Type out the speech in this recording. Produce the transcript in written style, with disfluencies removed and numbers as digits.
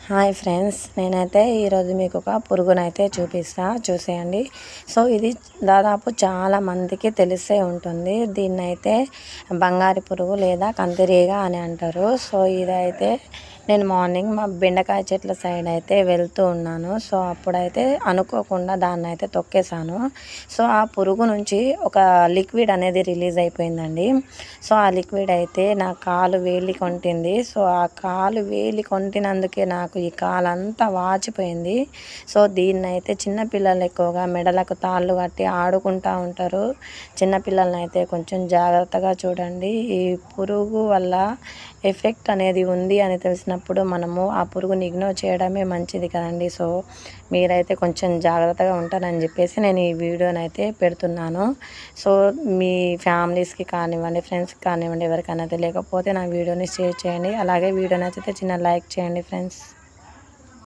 Hi friends, నేనైతే ఈరోజు మీకు ఒక పురుగునైతే చూసేయండి. సో ఇది దాదాపు చాలా మందికి తెలిసే ఉంటుంది. దీన్నైతే బంగారు పురుగు లేదా కందిరీగ అని అంటారు. సో ఇదైతే నేను మార్నింగ్ మా బెండకాయ చెట్ల సైడ్ అయితే వెళ్తూ ఉన్నాను. సో అప్పుడైతే అనుకోకుండా దాన్ని అయితే తొక్కేసాను. సో ఆ పురుగు నుంచి ఒక లిక్విడ్ అనేది రిలీజ్ అయిపోయిందండి. సో ఆ లిక్విడ్ అయితే నా కాలు వేలి కొంటింది. సో ఆ కాలు వేలి కొంటినందుకే నాకు ఈ కాలంతా వాచిపోయింది. సో దీన్నైతే చిన్నపిల్లలు ఎక్కువగా మెడలకు తాళ్ళు కట్టి ఆడుకుంటూ ఉంటారు. చిన్నపిల్లలని అయితే కొంచెం జాగ్రత్తగా చూడండి. ఈ పురుగు వల్ల ఎఫెక్ట్ అనేది ఉంది అని తెలిసినప్పుడు మనము ఆ పురుగుని ఇగ్నోర్ చేయడమే మంచిది కదండి. సో మీరైతే కొంచెం జాగ్రత్తగా ఉంటారని చెప్పేసి నేను ఈ వీడియోనైతే పెడుతున్నాను. సో మీ ఫ్యామిలీస్కి కానివ్వండి, ఫ్రెండ్స్కి కానివ్వండి, ఎవరికైనా తెలియకపోతే నా వీడియోని షేర్ చేయండి. అలాగే వీడియో నచ్చితే చిన్న లైక్ చేయండి ఫ్రెండ్స్.